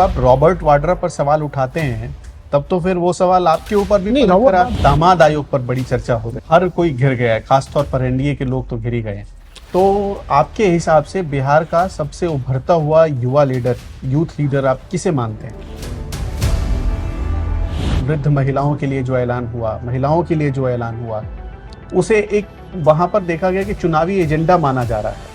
आप रॉबर्ट वाड्रा पर सवाल उठाते हैं तब तो फिर वो सवाल आपके ऊपर भी नहीं, पलट कर रॉबर्ट दामाद आयोग पर बड़ी चर्चा हो गई, हर कोई घिर गया है, खासतौर पर एनडीए के लोग तो घिर ही गए हैं। तो आपके हिसाब से बिहार का सबसे उभरता हुआ युवा लीडर, यूथ लीडर आप किसे मानते हैं? वृद्ध महिलाओं के लिए जो ऐलान हुआ, महिलाओं के लिए जो ऐलान हुआ, उसे एक वहां पर देखा गया कि चुनावी एजेंडा माना जा रहा है।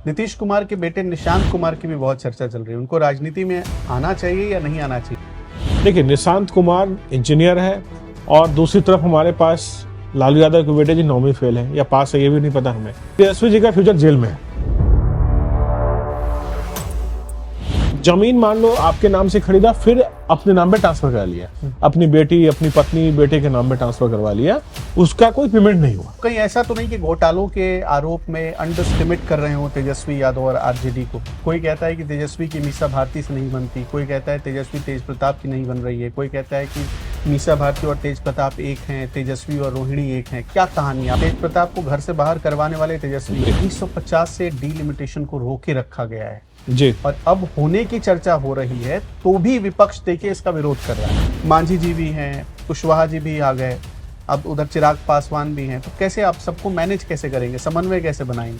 नीतीश कुमार के बेटे निशांत कुमार की भी बहुत चर्चा चल रही है, उनको राजनीति में आना चाहिए या नहीं आना चाहिए? देखिए, निशांत कुमार इंजीनियर है और दूसरी तरफ हमारे पास लालू यादव के बेटे जी 9वीं फेल है या पास है ये भी नहीं पता हमें। तेजस्वी जी का फ्यूचर जेल में है। जमीन मान लो आपके नाम से खरीदा, फिर अपने नाम पे ट्रांसफर करा लिया, अपनी बेटी अपनी पत्नी बेटे के नाम पे ट्रांसफर करवा लिया, उसका कोई पेमेंट नहीं हुआ। कहीं ऐसा तो नहीं कि घोटालों के आरोप में अंडरस्टिमेट कर रहे हो तेजस्वी यादव और आरजेडी को? कोई कहता है कि तेजस्वी की मीसा भारती से नहीं बनती, कोई कहता है तेजस्वी तेज प्रताप की नहीं बन रही है, कोई कहता है कि मीसा भारती और तेज प्रताप एक हैं, तेजस्वी और रोहिणी एक हैं। क्या कहानी है? तेज प्रताप को घर से बाहर करवाने वाले तेजस्वी। 1950 से डीलिमिटेशन को रोके रखा गया है जी, और अब होने की चर्चा हो रही है तो भी विपक्ष देखिए इसका विरोध कर रहा है। मांझी जी भी हैं, कुशवाहा जी भी आ गए, अब उधर चिराग पासवान भी हैं, तो कैसे आप सबको मैनेज कैसे करेंगे, समन्वय कैसे बनाएंगे?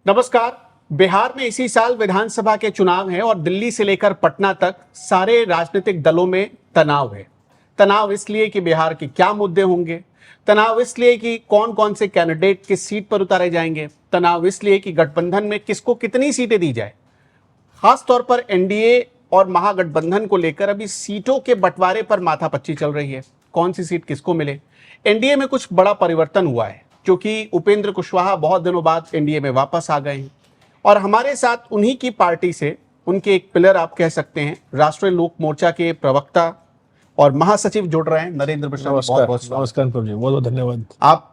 नमस्कार। बिहार में इसी साल विधानसभा के चुनाव हैं और दिल्ली से लेकर पटना तक सारे राजनीतिक दलों में तनाव है। तनाव इसलिए कि बिहार के क्या मुद्दे होंगे, तनाव इसलिए कि कौन कौन से कैंडिडेट किस सीट पर उतारे जाएंगे, तनाव इसलिए कि गठबंधन में किसको कितनी सीटें दी जाए। खास तौर पर एनडीए और महागठबंधन को लेकर अभी सीटों के बंटवारे पर माथापच्ची चल रही है, कौन सी सीट किसको मिले। एनडीए में कुछ बड़ा परिवर्तन हुआ है क्योंकि उपेंद्र कुशवाहा बहुत दिनों बाद एनडीए में वापस आ गए हैं और हमारे साथ उन्हीं की पार्टी से उनके एक पिलर आप कह सकते हैं, राष्ट्रीय लोक मोर्चा के प्रवक्ता और महासचिव जुड़ रहे हैं, नरेंद्र मिश्रा। बहुत बहुत नमस्कार प्रभु जी, बहुत बहुत धन्यवाद। आप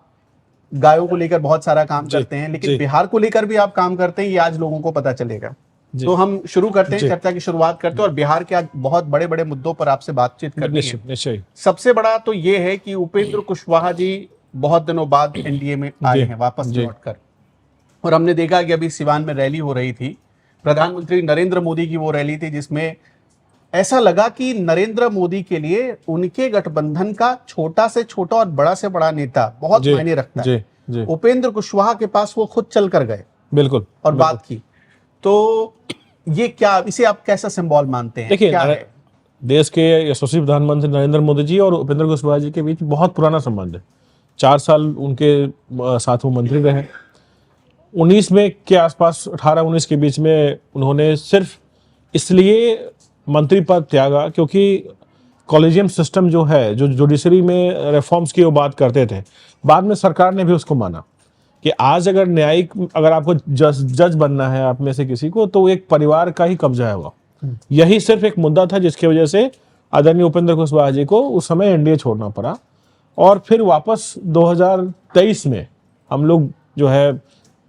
गायों को लेकर बहुत सारा काम करते हैं, लेकिन बिहार को लेकर भी आप काम करते हैं, ये आज लोगों को पता चलेगा। तो हम शुरू करते हैं, चर्चा की शुरुआत करते हैं और बिहार के आज बहुत बड़े बड़े मुद्दों पर आपसे बातचीत करनी है। निश्चय। सबसे बड़ा तो ये है कि उपेंद्र कुशवाहा जी बहुत दिनों बाद एनडीए में आए हैं वापस लौटकर, और हमने देखा कि अभी सिवान में रैली हो रही थी, प्रधानमंत्री नरेंद्र मोदी की वो रैली थी जिसमें ऐसा लगा कि नरेंद्र मोदी के लिए उनके गठबंधन का छोटा से छोटा और बड़ा से बड़ा नेता बहुत मायने रखता है। उपेंद्र कुशवाहा के पास वो खुद चल कर गए, बिल्कुल, और बात की। तो ये क्या, इसे आप कैसा सिंबल मानते हैं? देखिए, क्या है? देश के यशस्वी प्रधानमंत्री नरेंद्र मोदी जी और उपेंद्र कुशवाहा जी के बीच बहुत पुराना संबंध है। 4 साल उनके साथ वो मंत्री रहे। 19 में के आसपास, 18-19 के बीच में उन्होंने सिर्फ इसलिए मंत्री पद त्यागा क्योंकि कॉलेजियम सिस्टम जो है, जो जुडिशरी में रिफॉर्म्स की वो बात करते थे, बाद में सरकार ने भी उसको माना कि आज अगर न्यायिक, अगर आपको जज बनना है आप में से किसी को, तो एक परिवार का ही कब्जा है वो। यही सिर्फ एक मुद्दा था जिसकी वजह से आदरणीय उपेंद्र कुशवाहा जी को उस समय एनडीए छोड़ना पड़ा। और फिर वापस 2023 में हम लोग जो है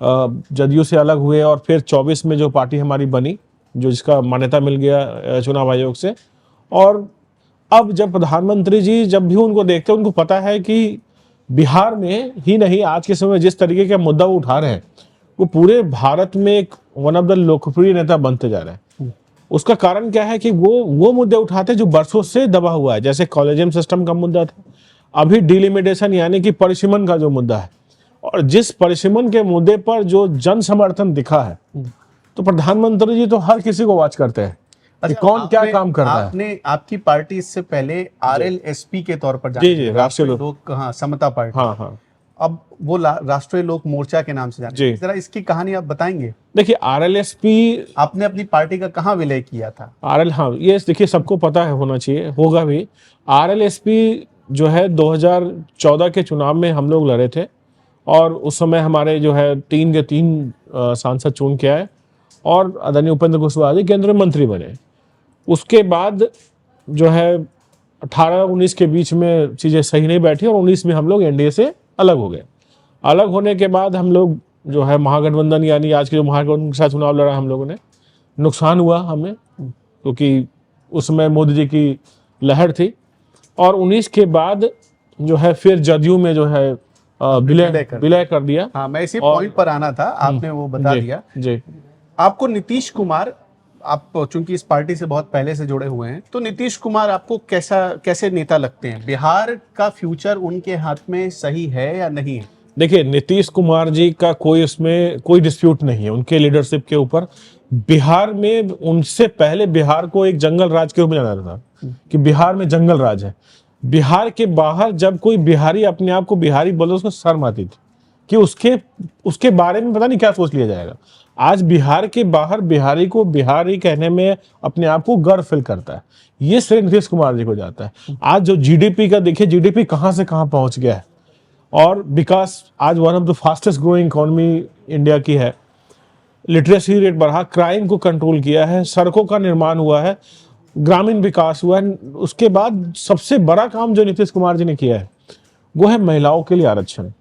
जदयू से अलग हुए और फिर 24 में जो पार्टी हमारी बनी, जो जिसका मान्यता मिल गया चुनाव आयोग से। और अब जब प्रधानमंत्री जी जब भी उनको देखते हैं, उनको पता है कि बिहार में ही नहीं, आज के समय जिस तरीके का मुद्दा वो उठा रहे हैं, वो पूरे भारत में एक वन ऑफ द लोकप्रिय नेता बनते जा रहे हैं। उसका कारण क्या है कि वो मुद्दे उठाते जो बरसों से दबा हुआ है, जैसे कॉलेजियम सिस्टम का मुद्दा था, अभी डिलिमिटेशन यानी कि परिसीमन का जो मुद्दा है, और जिस परिसीमन के मुद्दे पर जो जन समर्थन दिखा है, तो प्रधानमंत्री जी तो हर किसी को वॉच करते हैं कि कौन क्या काम कर रहा है। आपकी पार्टी इससे पहले आरएलएसपी के तौर पर जी, राष्ट्रीय लोक समता पार्टी, हाँ, अब वो राष्ट्रीय लोक मोर्चा के नाम से जाने, जरा इसकी कहानी आप बताएंगे। देखिए, आरएलएसपी आपने अपनी पार्टी का कहाँ विलय किया था? हाँ, ये देखिए सबको पता है, होना चाहिए, होगा भी। आरएलएसपी जो है 2014 के चुनाव में हम लोग लड़े थे और उस समय हमारे जो है 3 के 3 सांसद चुन के आए और आदरणीय उपेंद्र कुशवाहा जी केंद्रीय मंत्री बने। उसके बाद जो है 18-19 के बीच में चीज़ें सही नहीं बैठी और 19 में हम लोग एनडीए से अलग हो गए। अलग होने के बाद हम लोग जो है महागठबंधन, यानी आज के जो महागठबंधन के साथ चुनाव लड़ा हम लोगों ने, नुकसान हुआ हमें क्योंकि उस समय मोदी जी की लहर थी। और 19 के बाद जो है फिर जदयू में जो है विलय कर दिया। हाँ, मैं इसी पॉइंट पर आना था, आपने वो बता जी, दिया। जी। आपको नीतीश कुमार, आप चूंकि इस पार्टी से बहुत पहले से जुड़े हुए हैं, तो नीतीश कुमार आपको कैसे नेता लगते हैं? बिहार का फ्यूचर उनके हाथ में सही है या नहीं है? देखिए, नीतीश कुमार जी का कोई उसमें कोई डिस्प्यूट नहीं है उनके लीडरशिप के ऊपर। बिहार में उनसे पहले बिहार को एक जंगल राज के रूप में जाना जाता था कि बिहार में जंगल राज है। बिहार के बाहर जब कोई बिहारी अपने आप को बिहारी बोले उसको शर्म आती थी कि उसके बारे में पता नहीं क्या सोच लिया जाएगा। आज बिहार के बाहर बिहारी को बिहारी कहने में अपने आप को गर्व फील करता है। ये श्रेय नीतीश कुमार जी को जाता है। आज जो जीडीपी का देखिए, जीडीपी कहां से कहां पहुंच गया है और विकास आज one of the fastest growing economy India की है। लिटरेसी रेट बढ़ा, क्राइम को कंट्रोल किया है, सड़कों का निर्माण हुआ है, ग्रामीण विकास हुआ है। उसके बाद सबसे बड़ा काम जो नीतीश कुमार जी ने किया है वो है महिलाओं के लिए आरक्षण।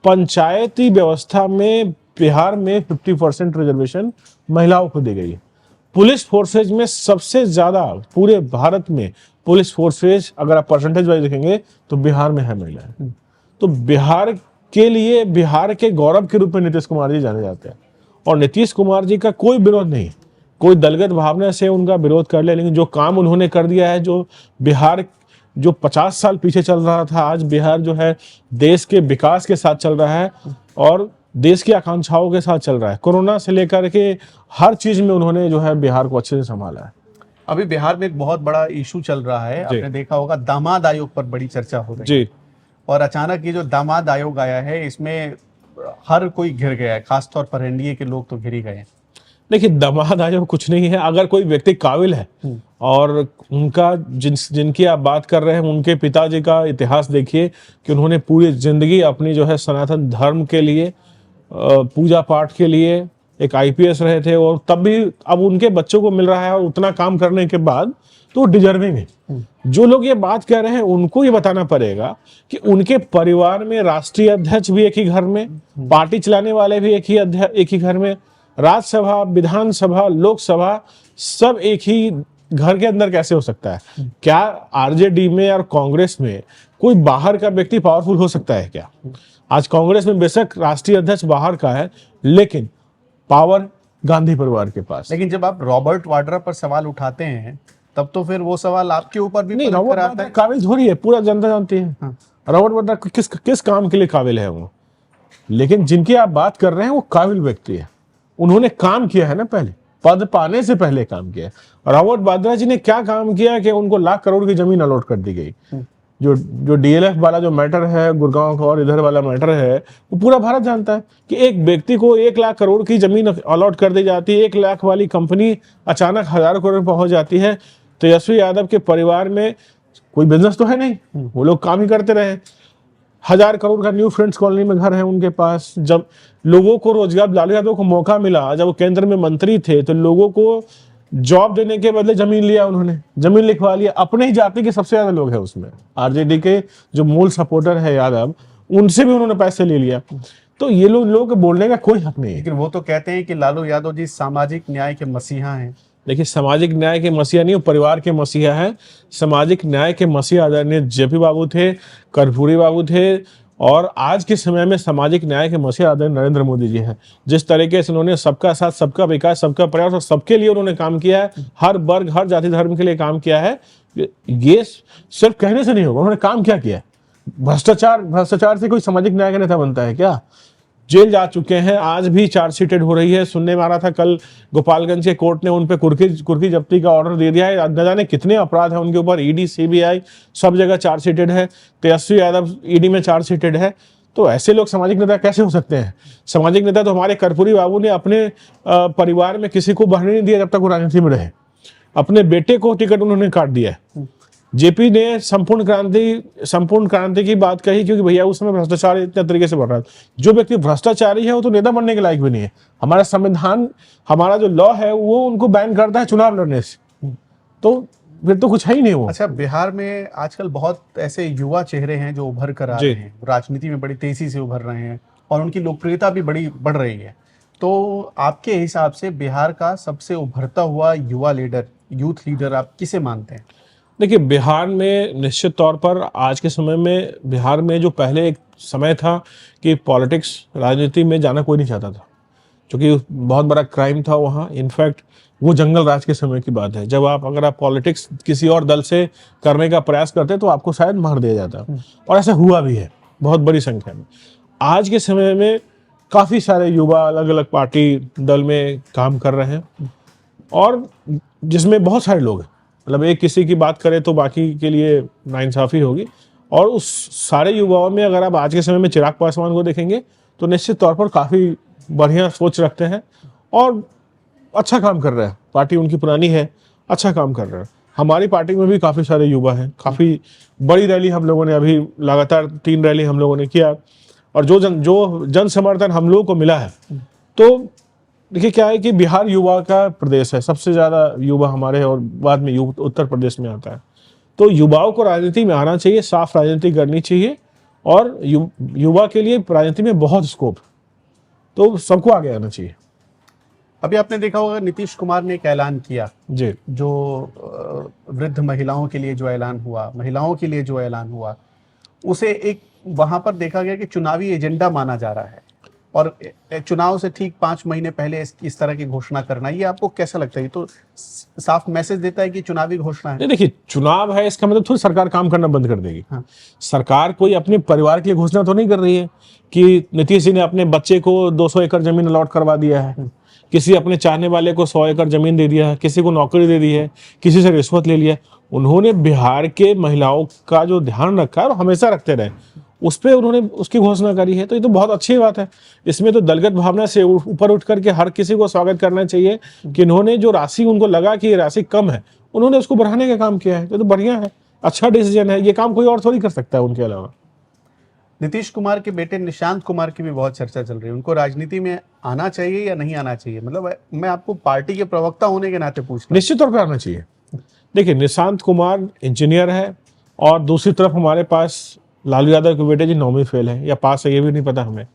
पंचायती व्यवस्था में बिहार में 50% रिजर्वेशन महिलाओं को दी गई है। पुलिस फोर्सेज में सबसे ज्यादा पूरे भारत में पुलिस फोर्सेज अगर आप परसेंटेज वाइज देखेंगे तो बिहार में है महिलाएं। तो बिहार के लिए बिहार के गौरव के रूप में नीतीश कुमार जी जाने जाते हैं और नीतीश कुमार जी का कोई विरोध नहीं, कोई दलगत भावना से उनका विरोध कर ले, लेकिन जो काम उन्होंने कर दिया है, जो बिहार जो 50 साल पीछे चल रहा था, आज बिहार जो है देश के विकास के साथ चल रहा है और देश की आकांक्षाओं के साथ चल रहा है। कोरोना से लेकर के हर चीज में उन्होंने जो है बिहार को अच्छे से संभाला है। अभी बिहार में एक बहुत बड़ा इशू चल रहा है, आपने देखा होगा, दामाद आयोग पर बड़ी चर्चा हो रही है। और अचानक ये जो दामाद आयोग आया है, इसमें हर कोई घिर गया है, खासतौर पर एनडीए के लोग तो घिर ही गए हैं। देखिए, दामाद आयोग कुछ नहीं है। अगर कोई व्यक्ति काबिल है और उनका जिनकी आप बात कर रहे हैं उनके पिताजी का इतिहास देखिए कि उन्होंने पूरी जिंदगी अपनी जो है सनातन धर्म के लिए, पूजा पाठ के लिए एक आईपीएस रहे थे और तब भी अब उनके बच्चों को मिल रहा है और उतना काम करने के बाद तो डिजर्विंग है। जो लोग ये बात कह रहे हैं उनको ये बताना पड़ेगा कि उनके परिवार में राष्ट्रीय अध्यक्ष भी एक ही घर में, पार्टी चलाने वाले भी एक ही घर में, राज्यसभा, विधानसभा, लोकसभा सब एक ही घर के अंदर कैसे हो सकता है? क्या आरजेडी में और कांग्रेस में कोई बाहर का व्यक्ति पावरफुल हो सकता है क्या? आज कांग्रेस में बेशक राष्ट्रीय अध्यक्ष बाहर का है लेकिन पावर गांधी परिवार के पास। लेकिन जब आप रॉबर्ट वाड्रा पर सवाल उठाते हैं तब तो फिर वो सवाल आपके ऊपर भी नहीं, रॉबर्ट वाड्रा काबिल थोड़ी है, पूरा जनता जानती है। रॉबर्ट वाड्रा किस काम के लिए काबिल है वो, लेकिन जिनकी आप बात कर रहे हैं वो काबिल व्यक्ति है। उन्होंने काम किया है ना, पहले पद पाने से पहले काम किया है। रॉबर्ट वाड्रा जी ने क्या काम किया कि उनको लाख करोड़ की जमीन अलॉट कर दी गई। जो डीएलएफ वाला जो मैटर है गुड़गांव का और इधर वाला मैटर है, वो पूरा भारत जानता है कि एक व्यक्ति को 1 लाख करोड़ की जमीन अलॉट कर दी जाती है। 1 लाख वाली कंपनी अचानक हजारों करोड़ पहुंच जाती है। तेजस्वी यादव के परिवार में कोई बिजनेस तो है नहीं, वो लोग काम ही करते रहे। 1000 करोड़ का न्यू फ्रेंड्स कॉलोनी में घर है उनके पास। जब लोगों को रोजगार, लालू यादव को मौका मिला, जब वो केंद्र में मंत्री थे तो लोगों को जॉब देने के बदले जमीन लिया, उन्होंने जमीन लिखवा लिया। अपने ही जाति के सबसे ज्यादा लोग हैं उसमें, आरजेडी के जो मूल सपोर्टर है यादव, उनसे भी उन्होंने पैसे ले लिया। तो ये लोग बोलने का कोई हक नहीं है। लेकिन वो तो कहते हैं कि लालू यादव जी सामाजिक न्याय के मसीहा हैं। देखिए, सामाजिक न्याय के मसीहा नहीं, वो परिवार के मसीहा है। सामाजिक न्याय के मसीहा आदरणीय जेपी बाबू थे, कर्पूरी बाबू थे और आज के समय में सामाजिक न्याय के मसीहा आदरणीय नरेंद्र मोदी जी हैं। जिस तरीके से उन्होंने सबका साथ, सबका विकास, सबका प्रयास और सबके लिए उन्होंने काम किया है, हर वर्ग, हर जाति धर्म के लिए काम किया है। ये सिर्फ कहने से नहीं होगा, उन्होंने काम क्या किया है। भ्रष्टाचार से कोई सामाजिक न्याय का नेता बनता है क्या? जेल जा चुके हैं, आज भी चार्जशीटेड हो रही है। सुनने में आ रहा था कल गोपालगंज के कोर्ट ने उन पे कुर्की जब्ती का ऑर्डर दे दिया है। न जाने कितने अपराध है उनके ऊपर, ईडी, सीबीआई सब जगह चार्जशीटेड है। तेजस्वी यादव ईडी में चार्जशीटेड है। तो ऐसे लोग सामाजिक नेता कैसे हो सकते हैं? सामाजिक नेता तो हमारे कर्पूरी बाबू ने अपने परिवार में किसी को बढ़ने नहीं दिया जब तक वो राजनीति में रहे। अपने बेटे को टिकट उन्होंने काट दिया है। जेपी ने संपूर्ण क्रांति की बात कही क्योंकि भैया उस समय भ्रष्टाचार इतने तरीके से बढ़ रहा था। जो व्यक्ति भ्रष्टाचारी है वो तो नेता बनने के लायक भी नहीं है। हमारा संविधान, हमारा जो लॉ है वो उनको बैन करता है चुनाव लड़ने से। तो फिर तो कुछ है ही नहीं वो। अच्छा, बिहार में आजकल बहुत ऐसे युवा चेहरे हैं जो उभर कर आ रहे हैं, राजनीति में बड़ी तेजी से उभर रहे हैं और उनकी लोकप्रियता भी बड़ी बढ़ रही है। तो आपके हिसाब से बिहार का सबसे उभरता हुआ युवा लीडर, यूथ लीडर आप किसे मानते हैं? देखिए, बिहार में निश्चित तौर पर आज के समय में बिहार में जो पहले एक समय था कि पॉलिटिक्स राजनीति में जाना कोई नहीं चाहता था, क्योंकि बहुत बड़ा क्राइम था वहाँ। इनफैक्ट वो जंगल राज के समय की बात है, जब अगर आप पॉलिटिक्स किसी और दल से करने का प्रयास करते तो आपको शायद मार दिया जाता, और ऐसा हुआ भी है बहुत बड़ी संख्या में। आज के समय में काफ़ी सारे युवा अलग अलग पार्टी दल में काम कर रहे हैं, और जिसमें बहुत सारे लोग हैं, मतलब एक किसी की बात करें तो बाकी के लिए नाइंसाफ़ी होगी। और उस सारे युवाओं में अगर आप आज के समय में चिराग पासवान को देखेंगे तो निश्चित तौर पर काफ़ी बढ़िया सोच रखते हैं और अच्छा काम कर रहे हैं। पार्टी उनकी पुरानी है, अच्छा काम कर रहे हैं। हमारी पार्टी में भी काफ़ी सारे युवा हैं, काफ़ी बड़ी रैली हम लोगों ने अभी लगातार 3 रैली हम लोगों ने किया, और जो जन समर्थन हम लोगों को मिला है, तो देखिए क्या है कि बिहार युवा का प्रदेश है, सबसे ज़्यादा युवा हमारे, और बाद में उत्तर प्रदेश में आता है। तो युवाओं को राजनीति में आना चाहिए, साफ राजनीति करनी चाहिए, और युवा के लिए राजनीति में बहुत स्कोप, तो सबको आगे आना चाहिए। अभी आपने देखा होगा नीतीश कुमार ने एक ऐलान किया, जी, जो वृद्ध महिलाओं के लिए जो ऐलान हुआ, महिलाओं के लिए जो ऐलान हुआ, उसे एक वहां पर देखा गया कि चुनावी एजेंडा माना जा रहा है, और चुनाव से ठीक 5 महीने पहले इस तरह की घोषणा करना, ये आपको कैसा लगता है? ये तो साफ मैसेज देता है कि चुनावी घोषणा है। नहीं देखिए, चुनाव है इसका मतलब थोड़ी सरकार काम करना बंद कर देगी। हाँ। सरकार कोई अपने परिवार के लिए घोषणा तो नहीं कर रही है कि नीतीश जी ने अपने बच्चे को 200 एकड़ जमीन अलॉट करवा दिया है, किसी अपने चाहने वाले को 100 एकड़ जमीन दे दिया है, किसी को नौकरी दे दी है, किसी से रिश्वत ले लिया। उन्होंने बिहार के महिलाओं का जो ध्यान रखा है और हमेशा रखते रहे, उस पर उन्होंने उसकी घोषणा करी है, तो ये तो बहुत अच्छी बात है। इसमें तो दलगत भावना से ऊपर उठ करके हर किसी को स्वागत करना चाहिए कि इन्होंने जो राशि उनको लगा कि ये राशि कम है, उन्होंने उसको बढ़ाने का काम किया है, तो बढ़िया है, अच्छा डिसीजन है। ये काम कोई और थोड़ी कर सकता है उनके अलावा। नीतीश कुमार के बेटे निशांत कुमार की भी बहुत चर्चा चल रही है, उनको राजनीति में आना चाहिए या नहीं आना चाहिए? मतलब मैं आपको पार्टी के प्रवक्ता होने के नाते पूछ रहा हूं। निश्चित तौर पर आना चाहिए। देखिए, निशांत कुमार इंजीनियर है, और दूसरी तरफ हमारे पास लालू यादव के बेटे जी 9वीं फेल है या पास है, ये भी नहीं पता हमें।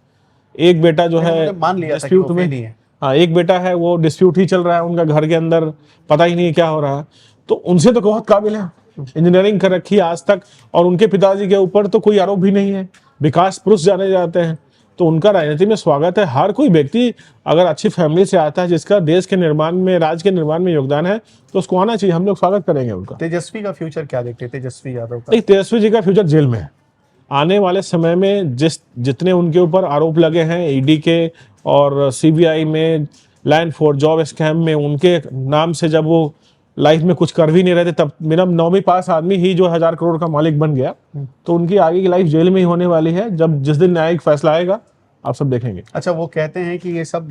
एक बेटा जो है मान लिया था कि डिस्प्यूट वो में, फेल ही है। हाँ, एक बेटा है वो डिस्प्यूट ही चल रहा है उनका घर के अंदर, पता ही नहीं क्या हो रहा है। तो उनसे तो बहुत काबिल है, इंजीनियरिंग कर रखी है आज तक, और उनके पिताजी के ऊपर तो कोई आरोप भी नहीं है, विकास पुरुष जाने जाते हैं, तो उनका राजनीति में स्वागत है। हर कोई व्यक्ति अगर अच्छी फैमिली से आता है, जिसका देश के निर्माण में, राज्य के निर्माण में योगदान है, तो उसको आना चाहिए, हम लोग स्वागत करेंगे उनका। तेजस्वी का फ्यूचर क्या देखते हैं, तेजस्वी यादव का? तेजस्वी जी का फ्यूचर जेल में है। आने वाले समय में जितने उनके ऊपर आरोप लगे हैं ईडी के और सीबीआई में, लैंड फॉर जॉब स्कैम में, उनके नाम से जब वो लाइफ में कुछ कर भी नहीं रहे थे, तब मेरा 9वीं पास आदमी ही जो 1000 करोड़ का मालिक बन गया, तो उनकी आगे की लाइफ जेल में ही होने वाली है। जब जिस दिन न्यायिक फैसला आएगा आप सब देखेंगे। अच्छा, वो कहते हैं कि ये सब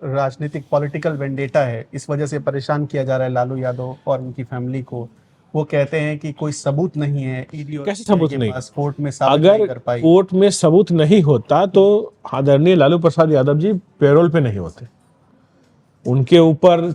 राजनीतिक पॉलिटिकल वेंडेटा है, इस वजह से परेशान किया जा रहा है लालू यादव और उनकी फैमिली को। वो कहते हैं कि कोई सबूत नहीं है, ईडी कैसे सबूत नहीं? कोर्ट में साबित नहीं अगर कर पाई। कोर्ट में सबूत नहीं होता तो आदरणीय लालू प्रसाद यादव जी पैरोल पे नहीं होते। उनके ऊपर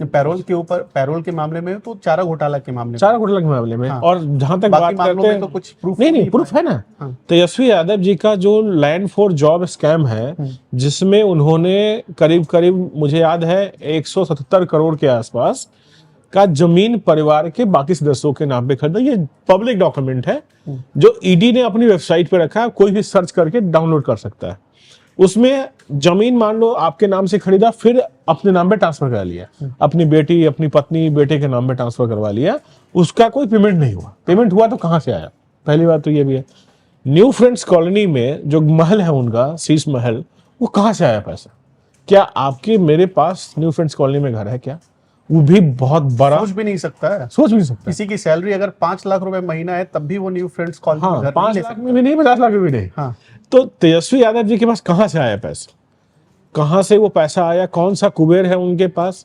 पैरोल के मामले में तो चारा घोटाला के मामले में, चारा घोटाला के मामले में, हाँ। और जहां तक बाकी बात मामलों करते में हैं तो कुछ प्रूफ नहीं प्रूफ है ना। हाँ। तेजस्वी यादव जी का जो लैंड फॉर जॉब स्कैम है, जिसमें उन्होंने करीब करीब मुझे याद है 177 करोड़ के आसपास का जमीन परिवार के बाकी सदस्यों के नाम पे खरीदा, ये पब्लिक डॉक्यूमेंट है जो ईडी ने अपनी वेबसाइट पे रखा है, कोई भी सर्च करके डाउनलोड कर सकता है। उसमें जमीन मान लो आपके नाम से खरीदा, फिर अपने नाम पे ट्रांसफर करा लिया, अपनी बेटी, अपनी पत्नी, बेटे के नाम पे ट्रांसफर करवा लिया, उसका कोई पेमेंट नहीं हुआ। पेमेंट हुआ तो कहां से आया? पहली बात तो ये भी है। न्यू फ्रेंड्स कॉलोनी में जो महल है उनका, शीश महल, वो कहां से आया पैसा? क्या आपके मेरे पास न्यू फ्रेंड्स कॉलोनी में घर है क्या? वो भी बहुत बड़ा, सोच भी नहीं सकता है। सोच भी नहीं सकता। किसी की सैलरी अगर 5 लाख रुपए महीना है, तब भी वो न्यू फ्रेंड्स कॉलोनी में घर 5 नहीं ले लाख सकता। में भी नहीं, 50 लाख में भी नहीं। हाँ। तो तेजस्वी यादव जी के पास कहां से आया पैसा? कहां से वो पैसा आया? कौन सा कुबेर है उनके पास?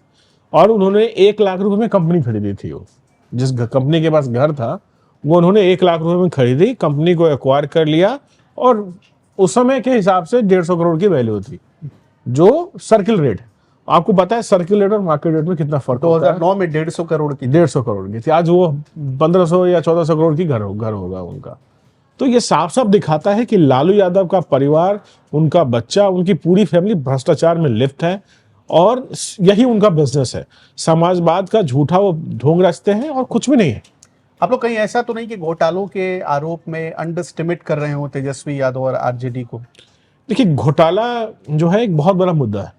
और उन्होंने 1 लाख रुपए में कंपनी खरीदी थी। वो जिस कंपनी के पास घर था, वो उन्होंने 1 लाख रुपए में खरीदी, कंपनी को एक्वायर कर लिया, और उस समय के हिसाब से 150 करोड़ की वैल्यू थी, जो सर्किल रेट है। आपको पता है सर्किल रेट और मार्केट रेट में कितना फर्क होता है? 2009 में 150 करोड़ की 150 करोड़ की थी, आज वो 1500 या 1400 करोड़ की घर होगा उनका। तो ये साफ साफ दिखाता है कि लालू यादव का परिवार, उनका बच्चा, उनकी पूरी फैमिली भ्रष्टाचार में लिप्त है, और यही उनका बिजनेस है। समाजवाद का झूठा वो ढोंग रचते हैं और कुछ भी नहीं है। आप लोग कहीं ऐसा तो नहीं कि घोटालों के आरोप में अंडर एस्टिमेट कर रहे हो तेजस्वी यादव और आरजेडी को? देखिए, घोटाला जो है एक बहुत बड़ा मुद्दा है।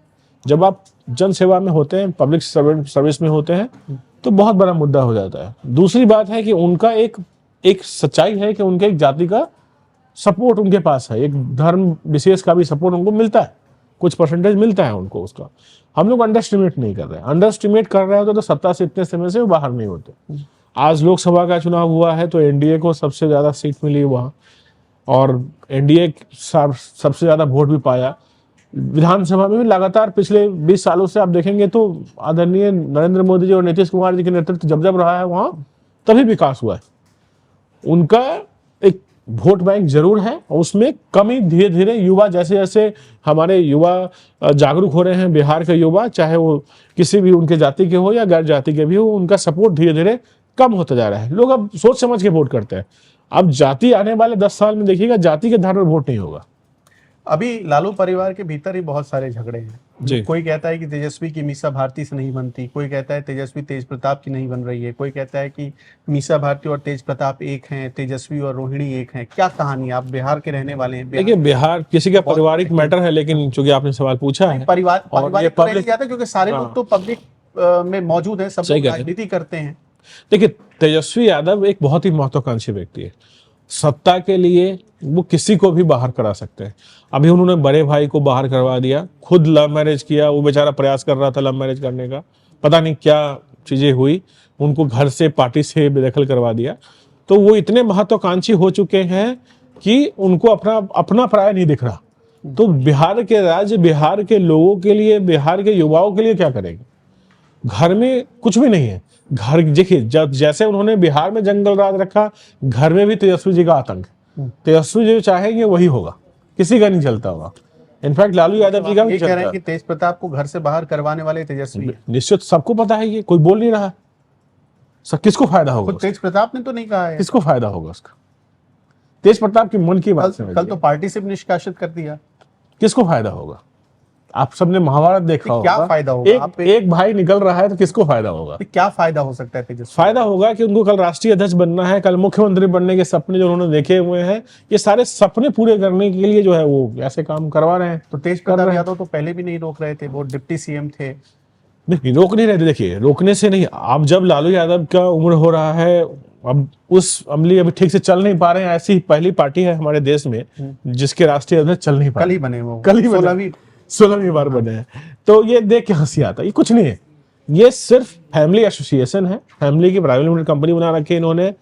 जब आप जन सेवा में होते हैं, पब्लिक सर्विस में होते हैं, तो बहुत बड़ा मुद्दा हो जाता है। दूसरी बात है कि उनका एक सच्चाई है कि उनके एक जाति का सपोर्ट उनके पास है, एक धर्म विशेष का भी सपोर्ट उनको मिलता है, कुछ परसेंटेज मिलता है उनको उसका। हम लोग अंडर एस्टिमेट नहीं कर रहे हैं। अंडर एस्टिमेट कर रहे होते तो सत्ता से इतने समय से वो बाहर नहीं होते। आज लोकसभा का चुनाव हुआ है तो एनडीए को सबसे ज्यादा सीट मिली वहां, और एनडीए सबसे ज्यादा वोट भी पाया। विधानसभा में भी लगातार पिछले 20 सालों से आप देखेंगे तो आदरणीय नरेंद्र मोदी जी और नीतीश कुमार जी के नेतृत्व जब रहा है वहां, तभी विकास हुआ है। उनका एक वोट बैंक जरूर है, और उसमें कमी धीरे धीरे युवा, जैसे जैसे हमारे युवा जागरूक हो रहे हैं, बिहार के युवा, चाहे वो किसी भी उनके जाति के हो या गैर जाति के भी हो, उनका सपोर्ट धीरे धीरे कम होता जा रहा है। लोग अब सोच समझ के वोट करते हैं। अब जाति आने वाले 10 साल में देखिएगा, जाति के आधार पर वोट नहीं होगा। अभी लालू परिवार के भीतर ही बहुत सारे झगड़े हैं जी। कोई कहता है कि तेजस्वी की मीसा भारती से नहीं बनती, कोई कहता है तेजस्वी तेज प्रताप की नहीं बन रही है, कोई कहता है कि मीसा भारती और तेज प्रताप एक हैं, तेजस्वी और रोहिणी एक हैं। क्या कहानी? आप बिहार के रहने वाले हैं। देखिए, बिहार किसी का पारिवारिक मैटर है, लेकिन चूंकि आपने सवाल पूछा है, परिवार और ये पारिवारिक तो नहीं public- जाता क्योंकि सारे लोग तो पब्लिक में मौजूद हैं, सब सही लोग कह रहे हैं। राजनीति करते हैं। देखिए, तेजस्वी यादव एक बहुत ही महत्वाकांक्षी व्यक्ति है। सत्ता के लिए वो किसी को भी बाहर करा सकते हैं। अभी उन्होंने बड़े भाई को बाहर करवा दिया, खुद लव मैरिज किया, वो बेचारा प्रयास कर रहा था लव मैरिज करने का, पता नहीं क्या चीजें हुई, उनको घर से पार्टी से बेदखल करवा दिया। तो वो इतने महत्वाकांक्षी हो चुके हैं कि उनको अपना पराया नहीं दिख रहा। तो बिहार के राज्य, बिहार के लोगों के लिए, बिहार के युवाओं के लिए क्या करेंगे? घर में कुछ भी नहीं है। घर देखिए, जब जैसे उन्होंने बिहार में जंगल राज रखा, घर में भी तेजस्वी जी का आतंक है। तेजस्वी जी चाहेंगे वही होगा, किसी का नहीं चलता होगा। इनफैक्ट लालू यादव जी का भी ये कह रहे हैं चलता कि तेज प्रताप को घर से बाहर करवाने वाले तेजस्वी हैं। निश्चित, सबको पता है, ये कोई बोल नहीं रहा। सब किसको फायदा होगा? खुद तेज प्रताप ने तो नहीं कहा है। किसको फायदा होगा उसका? तेज प्रताप की मन की बात कल तो पार्टी से भी निष्कासित कर दिया। किसको फायदा होगा? आप सबने महाभारत देखा होगा, क्या फायदा होगा? एक भाई निकल रहा है तो किसको फायदा होगा? क्या फायदा हो सकता है तेजस्वी? फायदा होगा कि उनको कल राष्ट्रीय अध्यक्ष बनना है, कल मुख्यमंत्री बनने के सपने जो उन्होंने देखे हुए हैं, ये सारे सपने पूरे करने के लिए जो है वो ऐसे काम करवा रहे हैं। तो तेज प्रताप यादव तो पहले भी नहीं रोक रहे थे, वो डिप्टी सीएम थे। नहीं, रोक नहीं रहे थे। देखिए, रोकने से नहीं, अब जब लालू यादव का उम्र हो रहा है, अब उस अमली अभी ठीक से चल नहीं पा रहे हैं, ऐसी पहली पार्टी है हमारे देश में जिसके राष्ट्रीय अध्यक्ष चल नहीं पा कल रहे। ही बने वो, कल ही बने। 16वीं बार बने हैं। तो ये देख के हंसी आता है। ये कुछ नहीं है, ये सिर्फ फैमिली एसोसिएशन है। फैमिली की प्राइवेट लिमिटेड कंपनी बना रखी है इन्होंने,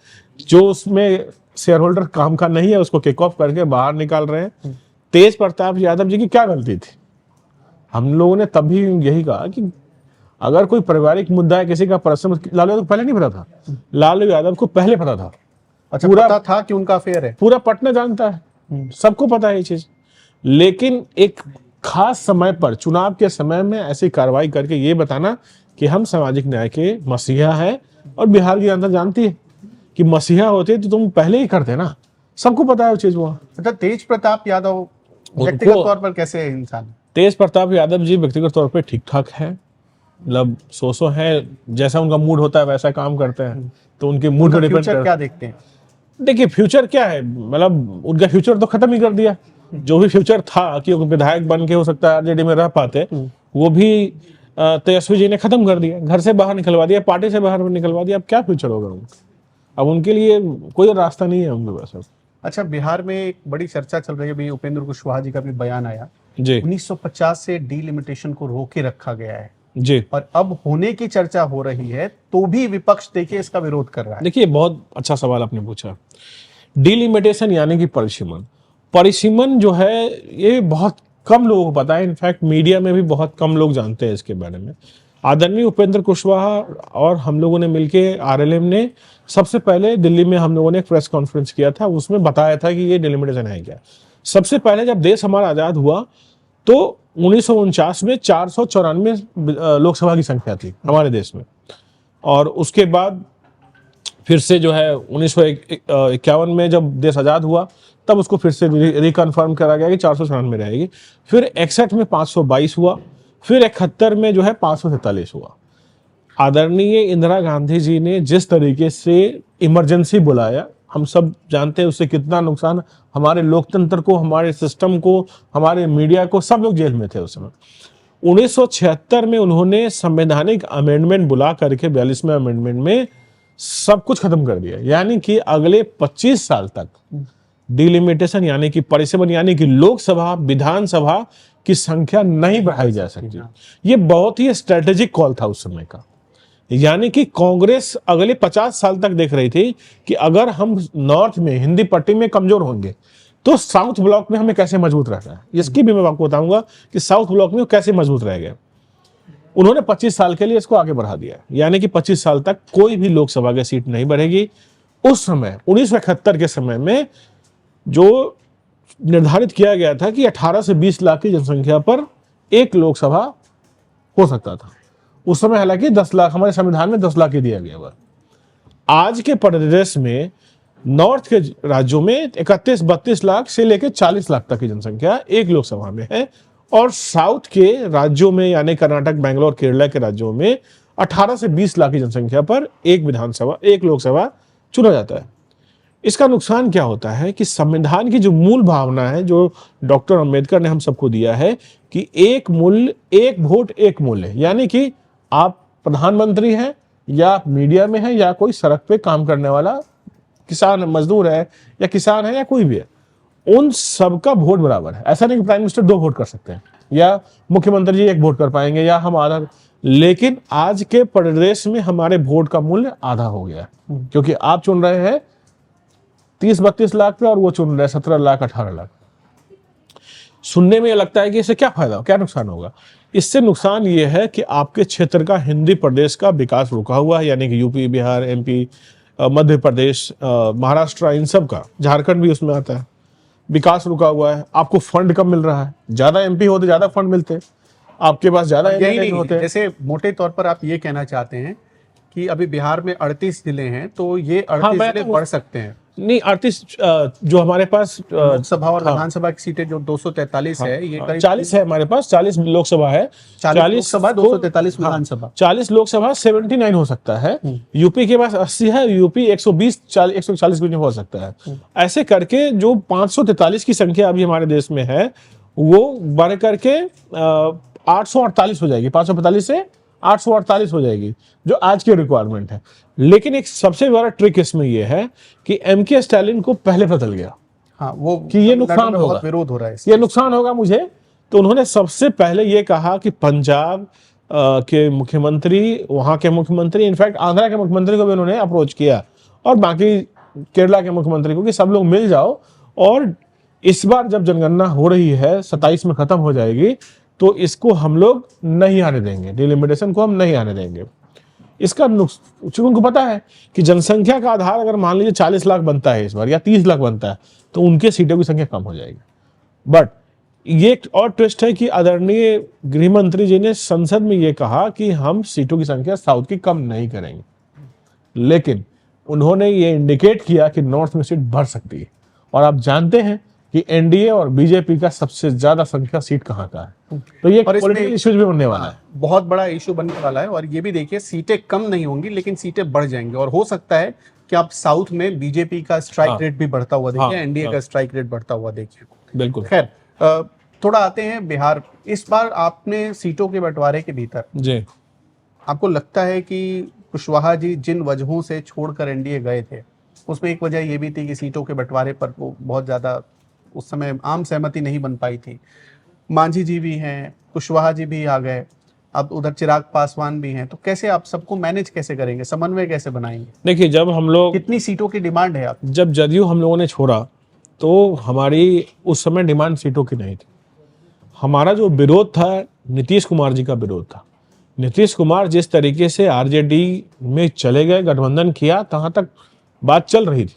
जो उसमें शेयर होल्डर काम का नहीं है उसको किक ऑफ करके बाहर निकाल रहे हैं। तेज प्रताप यादव जी की क्या गलती थी? हम लोगों ने तभी यही कहा कि अगर कोई पारिवारिक मुद्दा है किसी का पर्सनल, लालू यादव को पहले नहीं पता था। लालू यादव को पहले पता था। अच्छा, पूरा पता था कि उनका अफेयर है। पूरा पटना जानता है, सबको पता है ये चीज। लेकिन एक खास समय पर, चुनाव के समय में ऐसी कार्रवाई करके ये बताना कि हम सामाजिक न्याय के मसीहा हैं, और बिहार की जनता जानती है कि मसीहा होते तो तुम पहले ही करते ना, सबको पता है वो चीज। वहां अच्छा, तेज प्रताप यादव व्यक्तिगत तौर पर कैसे इंसान? तेज प्रताप यादव जी व्यक्तिगत तौर पर ठीक ठाक है, मतलब सो है, जैसा उनका मूड होता है वैसा काम करते हैं। तो उनके मूड पर डिपेंड फ्यूचर क्या देखते हैं? देखिए, फ्यूचर क्या है, मतलब उनका फ्यूचर तो खत्म ही कर दिया। जो भी फ्यूचर था कि वो विधायक बन के हो सकता है आरजेडी में रह पाते, वो भी तेजस्वी जी ने खत्म कर दिया, घर से बाहर निकलवा दिया, पार्टी से बाहर निकलवा दिया। अब क्या फ्यूचर होगा उनका? अब उनके लिए कोई रास्ता नहीं है उनके पास। अच्छा, बिहार में एक बड़ी चर्चा चल रही है, अभी उपेंद्र कुशवाहा जी का भी बयान आया, जी 1950 से डीलिमिटेशन को रोके रखा गया है, जी। और अब होने की चर्चा हो रही है, तो भी विपक्ष देखिए इसका विरोध कर रहा है। देखिए, बहुत अच्छा सवाल आपने पूछा। डीलिमिटेशन यानी कि परिसीमन। परिसीमन जो है ये बहुत कम लोगों को पता है, इनफैक्ट मीडिया में भी बहुत कम लोग जानते हैं इसके बारे में। आदरणीय उपेंद्र कुशवाहा और हम लोगों ने मिलके, आरएलएम ने सबसे पहले दिल्ली में हम लोगों ने एक प्रेस कॉन्फ्रेंस किया था, उसमें बताया था कि ये डिलिमिटेशन है क्या। सबसे पहले जब देश हमारा आजाद हुआ तो 1949 में 494 लोकसभा की संख्या थी हमारे देश में, और उसके बाद फिर से जो है 1951 में जब देश आजाद हुआ तब उसको फिर से रिकन्फर्म करा गया कि 494 रहेगी। फिर 61 में 522 हुआ, फिर 71 में जो है 543 हुआ। आदरणीय इंदिरा गांधी जी ने जिस तरीके से इमरजेंसी बुलाया, हम सब जानते हैं उससे कितना नुकसान हमारे लोकतंत्र को, हमारे सिस्टम को, हमारे मीडिया को, सब लोग जेल में थे उस समय। 1976 में उन्होंने संवैधानिक अमेंडमेंट बुला करके 42वें अमेंडमेंट में सब कुछ खत्म कर दिया, यानी कि अगले 25 साल तक डिलिमिटेशन यानी कि परिसीमन यानी कि लोकसभा विधानसभा की संख्या नहीं बढ़ाई जा सकती। ये बहुत ही स्ट्रेटेजिक कॉल था उस समय का, यानी कि कांग्रेस अगले 50 साल तक देख रही थी कि अगर हम नॉर्थ में हिंदी पट्टी में कमजोर होंगे तो साउथ ब्लॉक में हमें कैसे मजबूत रहना है। इसकी भी मैं आपको बताऊंगा कि साउथ ब्लॉक में कैसे मजबूत रह गए। उन्होंने 25 साल के लिए इसको आगे बढ़ा दिया, यानी कि 25 साल तक कोई भी लोकसभा की सीट नहीं बढ़ेगी। उस समय 1971 के समय में जो निर्धारित किया गया था कि 18 से 20 लाख की जनसंख्या पर एक लोकसभा हो सकता था। उस समय हालांकि 10 लाख, हमारे संविधान में 10 लाख ही दिया गया हुआ। आज के परिदृश्य में नॉर्थ के राज्यों में 31-32 लाख से लेकर 40 लाख तक की जनसंख्या एक लोकसभा में है, और साउथ के राज्यों में यानी कर्नाटक, बेंगलोर, केरला के राज्यों में 18 से 20 लाख की जनसंख्या पर एक विधानसभा, एक लोकसभा चुना जाता है। इसका नुकसान क्या होता है कि संविधान की जो मूल भावना है जो डॉक्टर अंबेडकर ने हम सबको दिया है कि एक मूल्य, एक वोट, एक मूल्य, यानी कि आप प्रधानमंत्री हैं या आप मीडिया में हैं या कोई सड़क पे काम करने वाला किसान मजदूर है या किसान है या कोई भी है, उन सबका वोट बराबर है। ऐसा नहीं कि प्राइम मिनिस्टर 2 वोट कर सकते हैं या मुख्यमंत्री जी 1 वोट कर पाएंगे या हम आधा, लेकिन आज के परिदृश्य में हमारे वोट का मूल्य आधा हो गया है, क्योंकि आप चुन रहे हैं 30-32 लाख पे और वो चुन रहे हैं 17 लाख, 18 लाख। सुनने में ये लगता है कि इससे क्या फायदा, क्या नुकसान होगा। इससे नुकसान ये है कि आपके क्षेत्र का, हिंदी प्रदेश का विकास रुका हुआ है, यानी कि यूपी, बिहार, एमपी, मध्य प्रदेश, महाराष्ट्र, इन सब का, झारखंड भी उसमें आता है, विकास रुका हुआ है। आपको फंड कम मिल रहा है, ज्यादा एमपी होते ज्यादा फंड मिलते, आपके पास ज्यादा यही होते। नहीं, जैसे मोटे तौर पर आप ये कहना चाहते हैं कि अभी बिहार में 38 जिले हैं, तो ये 38 जिले बढ़ सकते हैं। नहीं, 38 जो हमारे पास लोकसभा और विधानसभा की सीटें जो 243 है, ये करीब 40 है हमारे पास, 40 लोकसभा है, 40 लोकसभा, 243 विधानसभा, 40 लोकसभा, 79 हो सकता है। यूपी के पास 80 है, यूपी 120, 140 भी हो सकता है। ऐसे करके जो 543 की संख्या अभी हमारे देश में है वो बढ़ करके 848 हो जाएगी, 545 से 848 हो जाएगी, जो आज की रिक्वायरमेंट है। लेकिन एक सबसे बड़ा ट्रिक इसमें यह है कि एमके स्टालिन को पहले पता चल गया, हाँ, वो कि ये नुकसान होगा, विरोध हो रहा है, ये नुकसान होगा मुझे, तो उन्होंने सबसे पहले ये कहा कि पंजाब के मुख्यमंत्री, वहां के मुख्यमंत्री, इनफैक्ट आंध्रा के मुख्यमंत्री को भी उन्होंने अप्रोच किया और बाकी केरला के मुख्यमंत्री को कि सब लोग मिल जाओ, और इस बार जब जनगणना हो रही है 27 में खत्म हो जाएगी, तो इसको हम लोग नहीं आने देंगे, डिलिमिटेशन को हम नहीं आने देंगे। इसका चूंकि उनको पता है कि जनसंख्या का आधार अगर मान लीजिए 40 लाख बनता है इस बार या 30 लाख बनता है, तो उनके सीटों की संख्या कम हो जाएगी। बट ये एक और ट्विस्ट है कि आदरणीय गृह मंत्री जी ने संसद में ये कहा कि हम सीटों की संख्या साउथ की कम नहीं करेंगे, लेकिन उन्होंने ये इंडिकेट किया कि नॉर्थ में सीट बढ़ सकती है। और आप जानते हैं कि एनडीए और बीजेपी का सबसे ज्यादा संख्या सीट कहां का है, तो ये पॉलिटिकल इश्यूज भी बनने वाला है, बहुत बड़ा इशू बनने वाला है। और ये भी देखिए, सीटें कम नहीं होंगी लेकिन सीटें बढ़ जाएंगी, और हो सकता है कि आप साउथ में बीजेपी का स्ट्राइक रेट भी बढ़ता हुआ देखिए, एनडीए का स्ट्राइक रेट बढ़ता हुआ देखिए। बिल्कुल। खैर, थोड़ा आते हैं बिहार। इस बार आपने सीटों के बंटवारे के भीतर जी, आपको लगता है कि कुशवाहा जी जिन वजहों से छोड़कर एनडीए गए थे, उसमें एक वजह ये भी थी कि सीटों के बंटवारे पर वो बहुत ज्यादा उस समय आम सहमति नहीं बन पाई थी। मांझी जी भी हैं, कुशवाहा जी भी आ गए, अब उधर चिराग पासवान भी हैं, तो कैसे आप सबको मैनेज कैसे करेंगे, समन्वय कैसे बनाएंगे? देखिए, जब हम लोग, कितनी सीटों की डिमांड है आप? जब जदयू हम लोगों ने छोड़ा तो हमारी उस समय डिमांड सीटों की नहीं थी। हमारा जो विरोध था नीतीश कुमार जी का विरोध था। नीतीश कुमार जिस तरीके से आरजेडी में चले गए, गठबंधन किया, तहां तक बात चल रही थी।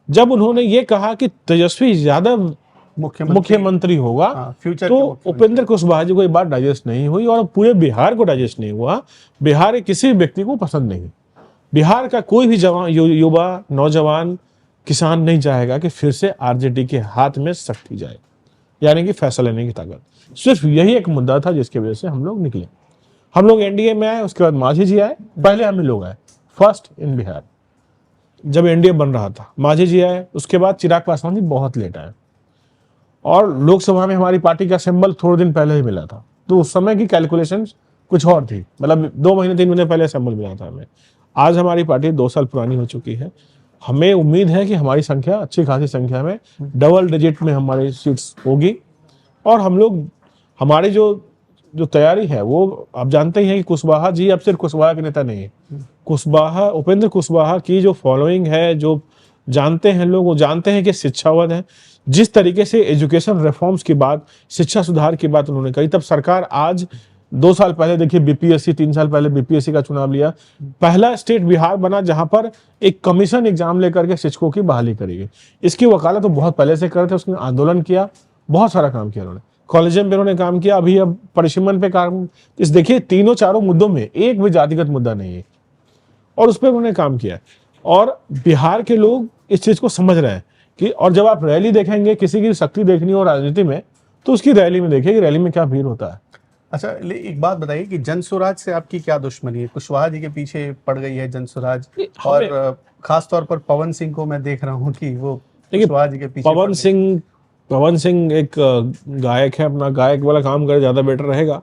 जब उन्होंने ये कहा कि तेजस्वी यादव मुख्यमंत्री होगा, फ्यूचर तो उपेंद्र कुशवाहा जी को ये बात डाइजेस्ट नहीं हुई और पूरे बिहार को डाइजेस्ट नहीं हुआ। बिहार के किसी व्यक्ति को पसंद नहीं। बिहार का कोई भी जवान, युवा, नौजवान, किसान नहीं चाहेगा कि फिर से आरजेडी के हाथ में शक्ति जाए, यानी कि फैसला लेने की ताकत। सिर्फ यही एक मुद्दा था जिसकी वजह से हम लोग निकले। हम लोग एनडीए में आए, उसके बाद मांझी जी आए, पहले हम ही लोग आए, फर्स्ट इन बिहार। जब एनडीए बन रहा था मांझी जी आए, उसके बाद चिराग पासवान जी बहुत लेट आए, और लोकसभा में हमारी पार्टी का सिंबल थोड़े दिन पहले ही मिला था, तो उस समय की कैलकुलेशन कुछ और थी, मतलब 2 महीने 3 महीने पहले सिंबल मिला था हमें। आज हमारी पार्टी 2 साल पुरानी हो चुकी है, हमें उम्मीद है कि हमारी संख्या अच्छी खासी संख्या में डबल डिजिट में हमारी सीट्स होगी, और हम लोग हमारी जो तैयारी है वो आप जानते ही हैं कि कुशवाहा जी अब सिर्फ कुशवाहा के नेता नहीं है, कुशवाहा उपेंद्र कुशवाहा की जो फॉलोइंग है, जो जानते हैं लोग, वो जानते हैं कि शिक्षावद है। जिस तरीके से एजुकेशन रिफॉर्म्स की बात, शिक्षा सुधार की बात उन्होंने कही, तब सरकार आज 2 साल पहले देखिए बीपीएससी, 3 साल पहले बीपीएससी का चुनाव लिया, पहला स्टेट बिहार बना जहां पर एक कमीशन एग्जाम लेकर के शिक्षकों की बहाली करेगी। इसकी वकालत तो बहुत पहले से कर रहे थे, उसने आंदोलन किया, बहुत सारा काम किया उन्होंने, कॉलेजियम पे उन्होंने काम किया, अभी अब परिसीमन पे काम। इस देखिए तीनों चारों मुद्दों में एक भी जातिगत मुद्दा नहीं है, और उस पर उन्होंने काम किया, और बिहार के लोग इस चीज को समझ रहे हैं कि, और जब आप रैली देखेंगे, किसी की शक्ति देखनी हो राजनीति में, तो उसकी रैली में देखिए कि रैली में क्या भीड़ होता है। अच्छा, एक बात बताइए कि जन स्वराज से आपकी क्या दुश्मनी है? कुशवाहा जी के पीछे पड़ गई है जन स्वराज, और खास तौर पर पवन सिंह को मैं देख रहा हूँ कि वो कुशवाहा जी के पीछे पवन सिंह एक गायक है, अपना गायक वाला काम करे ज्यादा बेटर रहेगा,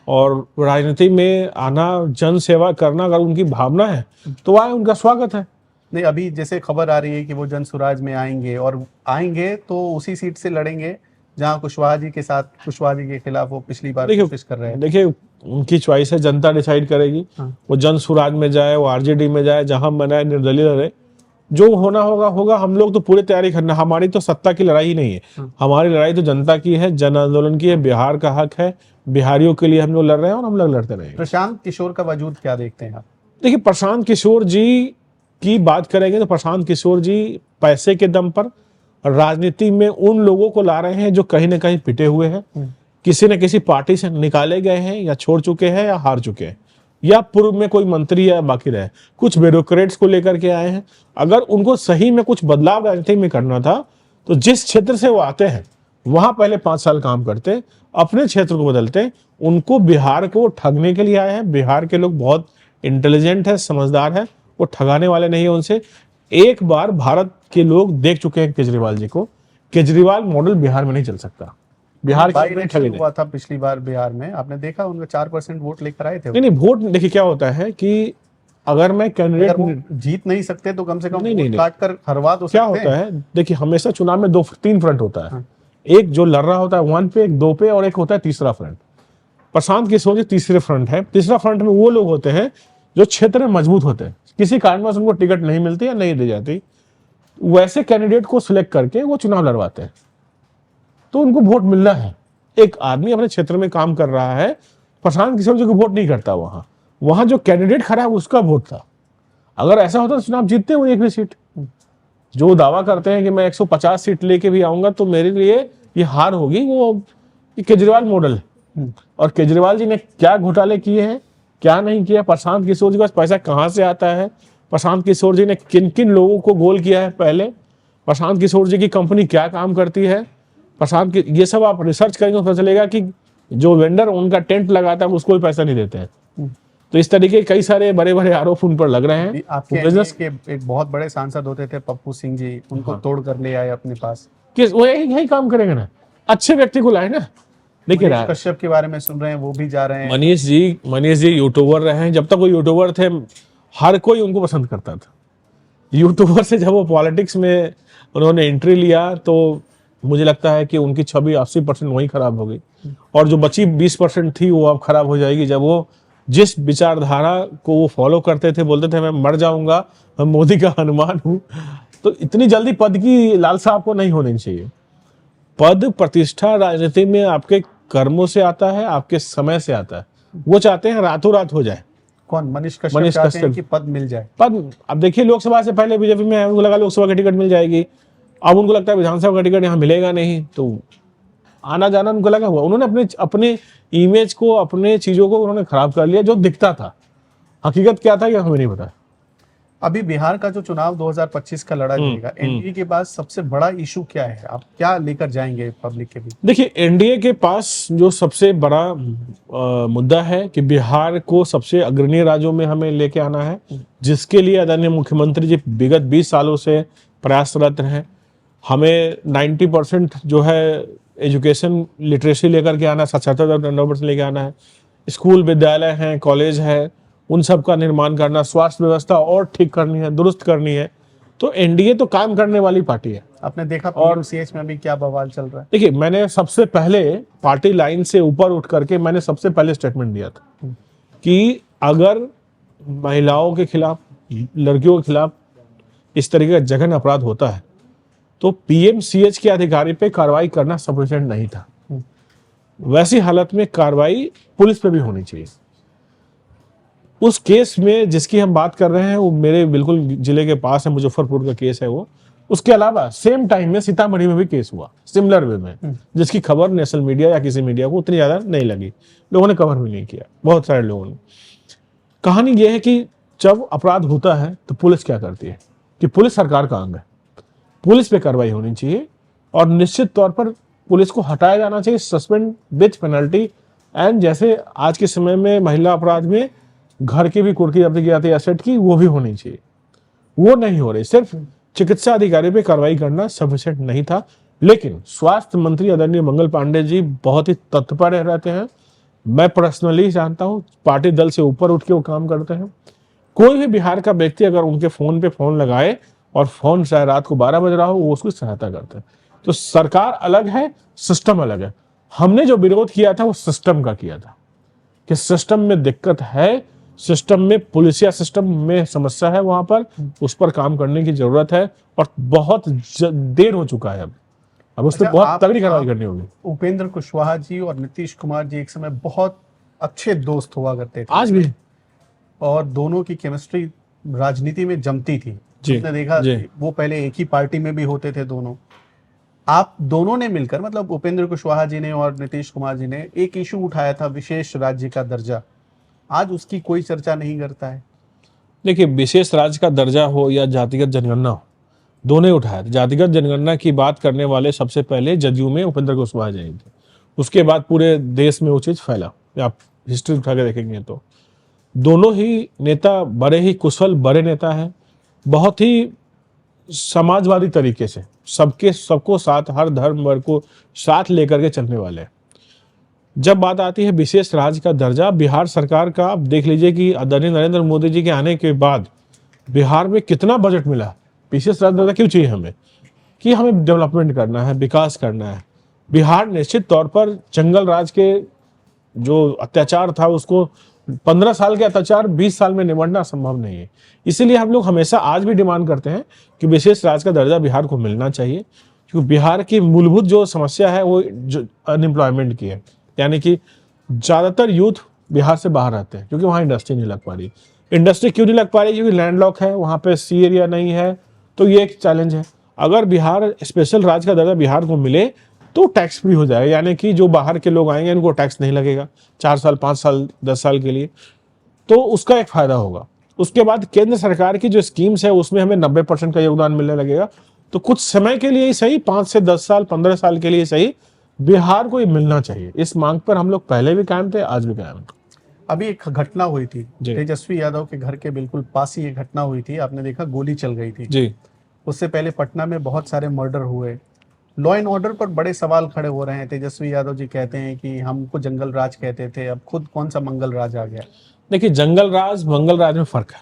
और राजनीति में आना, जन सेवा करना अगर उनकी भावना है तो आए, उनका स्वागत है। नहीं, अभी जैसे खबर आ रही है कि वो जन स्वराज में आएंगे, और आएंगे तो उसी सीट से लड़ेंगे जहां कुशवाहा जी के साथ, कुशवाहा जी के खिलाफ वो पिछली बार कोशिश कर रहे हैं। देखिए उनकी चॉइस है, जनता डिसाइड करेगी। वो जन स्वराज में जाए, वो आरजेडी में जाए, जहां मनाए, निर्दलीय लड़े, जो होना होगा होगा। हम लोग तो पूरी तैयारी करना, हमारी तो सत्ता की लड़ाई ही नहीं है, हमारी लड़ाई तो जनता की है, जन आंदोलन की है, बिहार का हक है, बिहारियों के लिए हम लोग लड़ रहे हैं, और हम लोग लड़ते रहेंगे। प्रशांत किशोर का वजूद क्या देखते हैं आप? देखिए प्रशांत किशोर जी की बात करेंगे तो प्रशांत किशोर जी पैसे के दम पर राजनीति में उन लोगों को ला रहे हैं जो कहीं ना कहीं पिटे हुए हैं, किसी न किसी पार्टी से निकाले गए हैं, या छोड़ चुके हैं, या हार चुके हैं, या पूर्व में कोई मंत्री या बाकी रहे, कुछ ब्यूरोक्रेट्स को लेकर के आए हैं। अगर उनको सही में कुछ बदलाव राजनीति में करना था, तो जिस क्षेत्र से वो आते हैं वहां पहले 5 साल काम करते, अपने क्षेत्र को बदलते। उनको बिहार को ठगने के लिए आए हैं। बिहार के लोग बहुत इंटेलिजेंट है, समझदार है, वो ठगाने वाले नहीं है उनसे। एक बार भारत के लोग देख चुके हैं केजरीवाल जी को, केजरीवाल मॉडल बिहार में नहीं चल सकता। बिहार के हुआ था पिछली बार बिहार में, आपने देखा उनका 4% वोट लेकर आए थे। नहीं, वोट देखिए क्या होता है कि अगर मैं कैंडिडेट जीत नहीं सकते तो कम से कम वोट काट कर हरवा तो क्या होता है। देखिए हमेशा चुनाव में 3 फ्रंट होता है, एक जो लड़ रहा होता है 1 पे, एक 2 पे, और एक होता है तीसरा फ्रंट। प्रशांत किशोर जी तीसरे फ्रंट है। तीसरा फ्रंट में वो लोग होते हैं जो क्षेत्र में मजबूत होते हैं, किसी कारणवश उनको टिकट नहीं मिलती या नहीं दी जाती, वैसे कैंडिडेट को सिलेक्ट करके वो चुनाव लड़वाते हैं, तो उनको वोट मिलना है। एक आदमी अपने क्षेत्र में काम कर रहा है, प्रशांत किशोर जी को वोट नहीं करता, वहां जो कैंडिडेट खड़ा है उसका वोट था। अगर ऐसा होता तो चुनाव जीतते वो एक भी सीट। जो दावा करते हैं कि मैं 150 सीट लेके भी आऊंगा तो मेरे लिए ये हार होगी, वो केजरीवाल मॉडल है। और केजरीवाल जी ने क्या घोटाले किए हैं, क्या नहीं किया, प्रशांत किशोर जी के पास पैसा कहां से आता है, प्रशांत किशोर जी ने किन किन लोगों को गोल किया है पहले, प्रशांत किशोर जी की कंपनी क्या काम करती है, प्रशांत की ये सब आप रिसर्च करेंगे तो पता चलेगा कि जो वेंडर उनका टेंट लगाता है उसको भी पैसा नहीं देते हैं। तो इस तरीके कई सारे बड़े बड़े आरोप उन पर लग रहे हैं। आपके बिजनेस के एक बहुत बड़े सांसद होते थे पप्पू सिंह जी, उनको तोड़ कर ले आए अपने पास। किस वो यही काम करेंगे ना, अच्छे व्यक्ति को लाए ना। देखिए कश्यप के बारे में सुन रहे हैं, वो भी जा रहे हैं। मनीष जी यूट्यूबर रहे हैं, जब तक वो यूट्यूबर थे हर कोई उनको पसंद करता था। यूट्यूबर से जब वो पॉलिटिक्स में उन्होंने एंट्री लिया तो मुझे लगता है कि उनकी छवि 80% वही खराब हो गई, और जो बची 20% थी वो अब खराब हो जाएगी, जब वो जिस विचारधारा को वो फॉलो करते थे, बोलते थे मैं मर जाऊंगा, मैं मोदी का हनुमान हूं। तो इतनी जल्दी पद की लालसा आपको नहीं होनी चाहिए। पद प्रतिष्ठा राजनीति में आपके कर्मों से आता है, आपके समय से आता है। वो चाहते हैं रातों रात हो जाए। कौन? मनीष कश्यप कि पद मिल जाए। पद, अब देखिए लोकसभा से पहले बीजेपी में उनको लगा लोकसभा का टिकट मिल जाएगी, अब उनको लगता है विधानसभा का टिकट यहाँ मिलेगा नहीं, तो आना जाना उनको लगा हुआ। उन्होंने अपने इमेज को, अपने चीजों को उन्होंने खराब कर लिया। जो दिखता था, हकीकत क्या था ये हमें नहीं पता। अभी बिहार का जो चुनाव 2025 का लड़ा जाएगा, एनडीए के पास सबसे बड़ा इशू क्या है? आप क्या लेकर जाएंगे पब्लिक के बीच? देखिए, एनडीए के पास जो सबसे बड़ा मुद्दा है कि बिहार को सबसे अग्रणी राज्यों में हमें लेके आना है, जिसके लिए आदरणीय मुख्यमंत्री जी विगत 20 सालों से प्रयासरत हैं। हमें 90% जो है एजुकेशन लिटरेसी लेकर के आना, साक्षरता दर 90% लेके आना है। स्कूल, विद्यालय हैं, कॉलेज है, उन सब का निर्माण करना, स्वास्थ्य व्यवस्था और ठीक करनी है, दुरुस्त करनी है। तो एनडीए तो काम करने वाली पार्टी है। आपने देखा पीएमसीएच में अभी क्या बवाल चल रहा है? देखिए, मैंने सबसे पहले पार्टी लाइन से ऊपर उठ करके मैंने सबसे पहले स्टेटमेंट दिया था कि अगर महिलाओं के खिलाफ, लड़कियों के खिलाफ इस तरीके का जघन्य अपराध होता है तो पीएमसीएच के अधिकारी पे कार्रवाई करना सफिशिएंट नहीं था। वैसी हालत में कार्रवाई पुलिस पे भी होनी चाहिए। उस केस में जिसकी हम बात कर रहे हैं वो मेरे बिल्कुल जिले के पास है, मुजफ्फरपुर का केस है वो। उसके अलावा सेम टाइम में सीतामढ़ी में भी केस हुआ सिमिलर वे में, जिसकी खबर नेशनल मीडिया या किसी मीडिया को उतनी ज्यादा नहीं लगी, लोगों ने कवर भी नहीं किया, बहुत सारे लोगों ने। कहानी यह है कि जब अपराध होता है तो पुलिस क्या करती है कि पुलिस सरकार का अंग है, पुलिस पे कार्रवाई होनी चाहिए और निश्चित तौर पर पुलिस को हटाया जाना चाहिए, सस्पेंड विथ पेनल्टी। एंड जैसे आज के समय में महिला अपराध में घर की भी कुर्की जब्त की जाती है एसेट की, वो भी होनी चाहिए, वो नहीं हो रही। सिर्फ चिकित्सा अधिकारी पे कार्रवाई करना सफिशिएंट नहीं था। लेकिन स्वास्थ्य मंत्री आदरणीय मंगल पांडे जी बहुत ही तत्पर रहते हैं। मैं पर्सनली जानता हूँ, पार्टी दल से ऊपर उठ के वो काम करते हैं। कोई भी बिहार का व्यक्ति अगर उनके फोन पे फोन लगाए और फोन चाहे रात को 12 बज रहा हो, वो उसकी सहायता करते हैं। तो सरकार अलग है, सिस्टम अलग है। हमने जो विरोध किया था वो सिस्टम का किया था कि सिस्टम में दिक्कत है, सिस्टम में पुलिसिया सिस्टम में समस्या है, वहां पर उस पर काम करने की जरूरत है और बहुत देर हो चुका है। अब उस पर बहुत तगड़ी कार्रवाई करनी होगी। उपेंद्र कुशवाहा जी और नीतीश कुमार जी एक समय बहुत अच्छे दोस्त हुआ करते थे, आज भी, और दोनों की केमिस्ट्री राजनीति में जमती थी। आपने देखा वो पहले एक ही पार्टी में भी होते थे दोनों। आप दोनों ने मिलकर, मतलब उपेंद्र कुशवाहा जी ने और नीतीश कुमार जी ने एक इशू उठाया था, विशेष राज्य का दर्जा। आज उसकी कोई चर्चा नहीं करता है। देखिए, विशेष राज्य का दर्जा हो या जातिगत जनगणना हो, दोनों ही उठाया था। जातिगत जनगणना की बात करने वाले सबसे पहले जदयू में उपेंद्र कुशवाहा जी थे, उसके बाद पूरे देश में वो चीज फैला। आप हिस्ट्री उठा के देखेंगे तो दोनों ही नेता बड़े ही कुशल, बड़े नेता हैं, बहुत ही समाजवादी तरीके से सबको साथ, हर धर्म वर्ग को साथ लेकर के चलने वाले हैं। जब बात आती है विशेष राज्य का दर्जा, बिहार सरकार का आप देख लीजिए कि आदरणीय नरेंद्र मोदी जी के आने के बाद बिहार में कितना बजट मिला। विशेष राज्य दर्जा क्यों चाहिए हमें? कि हमें डेवलपमेंट करना है, विकास करना है। बिहार निश्चित तौर पर जंगल राज के जो अत्याचार था उसको 15 साल के अत्याचार 20 साल में निपटना संभव नहीं है। इसीलिए हम लोग हमेशा आज भी डिमांड करते हैं कि विशेष राज्य का दर्जा बिहार को मिलना चाहिए, क्योंकि बिहार की मूलभूत जो समस्या है वो अनएम्प्लॉयमेंट की है। यानी कि ज्यादातर यूथ बिहार से बाहर रहते हैं क्योंकि वहाँ इंडस्ट्री नहीं लग पा रही। इंडस्ट्री क्यों नहीं लग पा रही? क्योंकि लैंडलॉक है, वहाँ पे सी एरिया नहीं है। तो ये एक चैलेंज है। अगर बिहार स्पेशल राज्य का दर्जा बिहार को मिले तो टैक्स फ्री हो जाएगा, यानी कि जो बाहर के लोग आएंगे उनको टैक्स नहीं लगेगा 4 साल, 5 साल, 10 साल के लिए, तो उसका एक फायदा होगा। उसके बाद केंद्र सरकार की जो स्कीम्स है उसमें हमें 90% का योगदान मिलने लगेगा। तो कुछ समय के लिए ही सही, 5 से 10 साल, 15 साल के लिए सही, बिहार को ये मिलना चाहिए। इस मांग पर हम लोग पहले भी कायम थे, आज भी कायम है। अभी एक घटना हुई थी तेजस्वी यादव के घर के बिल्कुल पास ही, ये घटना हुई थी, आपने देखा, गोली चल गई थी जी। उससे पहले पटना में बहुत सारे मर्डर हुए। लॉ एंड ऑर्डर पर बड़े सवाल खड़े हो रहे हैं। तेजस्वी यादव जी कहते हैं कि हमको जंगल राज कहते थे, अब खुद कौन सा मंगल राज आ गया? देखिए, जंगल राज मंगल राज में फर्क है।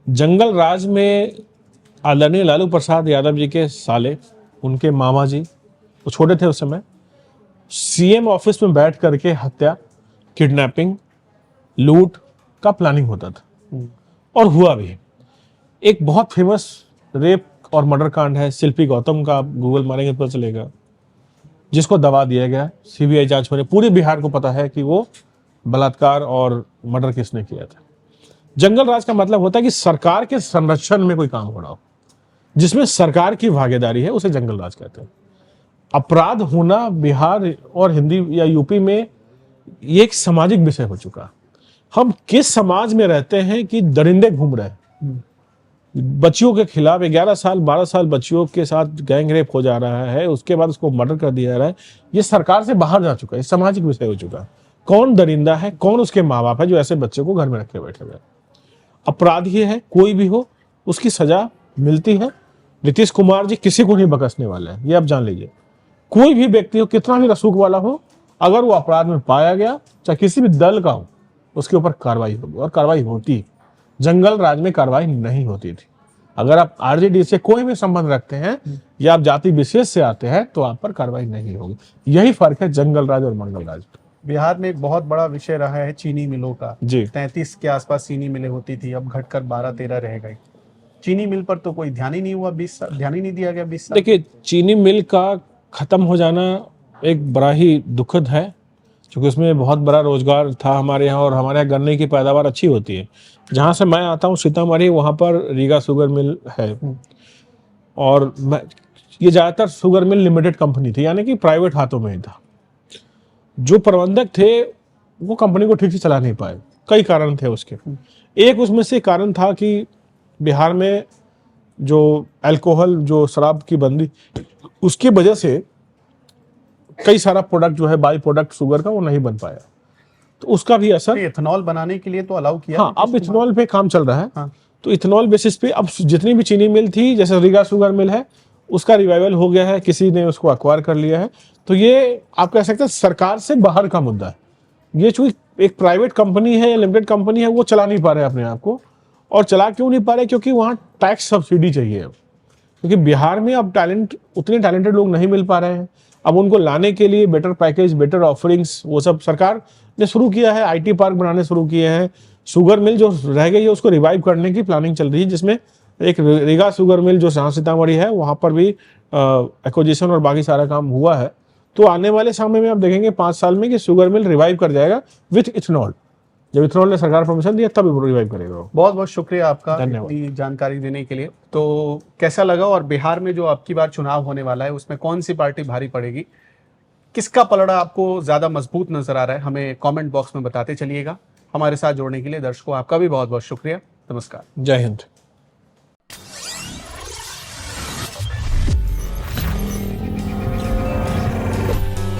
जंगल राज में आदरणीय लालू प्रसाद यादव जी के साले, उनके मामा जी, वो छोटे थे उस समय, सीएम ऑफिस में बैठ करके हत्या, किडनैपिंग, लूट का प्लानिंग होता था और हुआ भी। एक बहुत फेमस रेप और मर्डर कांड है शिल्पी गौतम का, आप गूगल मारेंगे तो पता चलेगा, जिसको दबा दिया गया। सीबीआई जांच में पूरे बिहार को पता है कि वो बलात्कार और मर्डर किसने किया था। जंगल राज का मतलब होता है कि सरकार के संरक्षण में कोई काम हो रहा हो, जिसमें सरकार की भागीदारी है, उसे जंगल राज कहते हैं। अपराध होना बिहार और हिंदी या यूपी में ये एक सामाजिक विषय हो चुका। हम किस समाज में रहते हैं कि दरिंदे घूम रहे हैं, बच्चियों के खिलाफ 11 साल 12 साल बच्चियों के साथ गैंग रेप हो जा रहा है, उसके बाद उसको मर्डर कर दिया जा रहा है। ये सरकार से बाहर जा चुका है, सामाजिक विषय हो चुका है। कौन दरिंदा है, कौन उसके माँ बाप है जो ऐसे बच्चे को घर में रखे बैठे हुए हैं। अपराधी है कोई भी हो, उसकी सजा मिलती है। नीतीश कुमार जी किसी को नहीं बख्शने वाले हैं, ये आप जान लीजिए। कोई भी व्यक्ति हो, कितना भी रसूख वाला हो, अगर वो अपराध में पाया गया, चाहे किसी भी दल का हो, उसके ऊपर कार्रवाई होगी और कार्रवाई होती। जंगल राज में कार्रवाई नहीं होती थी। अगर आप आरजेडी से कोई भी संबंध रखते हैं या आप जाति विशेष से आते हैं तो आप पर कार्रवाई नहीं होगी। यही फर्क है जंगल राज और मंगल राज। बिहार में एक बहुत बड़ा विषय रहा है चीनी मिलों का। जी 33 के आसपास चीनी मिलें होती थी, अब घटकर 12-13 रह गई। चीनी मिल पर तो कोई ध्यान ही नहीं हुआ, 20 साल ध्यान ही नहीं दिया गया 20 साल। देखिए, चीनी मिल का खत्म हो जाना एक बड़ा ही दुखद है, क्योंकि उसमें बहुत बड़ा रोजगार था हमारे यहाँ, और हमारे यहाँ गन्ने की पैदावार अच्छी होती है। जहाँ से मैं आता हूँ सीतामढ़ी, वहाँ पर रीगा शुगर मिल है, और ये ज़्यादातर शुगर मिल लिमिटेड कंपनी थी, यानी कि प्राइवेट हाथों में ही था। जो प्रबंधक थे वो कंपनी को ठीक से चला नहीं पाए, कई कारण थे उसके। एक उसमें से कारण था कि बिहार में जो अल्कोहल, जो शराब की बंदी, उसकी वजह से कई सारा प्रोडक्ट जो है बाई प्रोडक्ट शुगर का वो नहीं बन पाया, तो उसका भी असर। इथेनॉल बनाने के लिए तो अलाउ किया। हाँ, अब इथेनॉल पे काम चल रहा है। हाँ। तो इथेनॉल बेसिस पे अब जितनी भी चीनी मिल थी, जैसे रीगा शुगर मिल है, उसका रिवाइवल हो गया है, किसी ने उसको एक्वायर कर लिया है। तो ये आप कह सकते हैं सरकार से बाहर का मुद्दा है। ये चूंकि एक प्राइवेट कंपनी है या लिमिटेड कंपनी है, वो चला नहीं पा रहे अपने आप को। और चला क्यों नहीं पा रहे? क्योंकि वहाँ टैक्स सब्सिडी चाहिए अब, क्योंकि बिहार में अब उतने टैलेंटेड लोग नहीं मिल पा रहे हैं। अब उनको लाने के लिए बेटर पैकेज, बेटर ऑफरिंग्स, वो सब सरकार ने शुरू किया है। आईटी पार्क बनाने शुरू किए हैं। शुगर मिल जो रह गई है उसको रिवाइव करने की प्लानिंग चल रही है, जिसमें एक रीगा शुगर मिल जो सीतामढ़ी है, वहाँ पर भी एक्विजिशन और बाकी सारा काम हुआ है। तो आने वाले समय में आप देखेंगे 5 साल में कि शुगर मिल रिवाइव कर जाएगा विथ इथेनॉल। जब इथेनॉल ने सरकार परमिशन दिया तब रिवाइव करेगा। बहुत बहुत शुक्रिया आपका धन्यवाद। इतनी जानकारी देने के लिए। तो कैसा लगा, और बिहार में जो अब की बार चुनाव होने वाला है उसमें कौन सी पार्टी भारी पड़ेगी, किसका पलड़ा आपको ज्यादा मजबूत नजर आ रहा है, हमें कमेंट बॉक्स में बताते चलिएगा। हमारे साथ जुड़ने के लिए दर्शकों आपका भी बहुत बहुत शुक्रिया। नमस्कार। जय हिंद।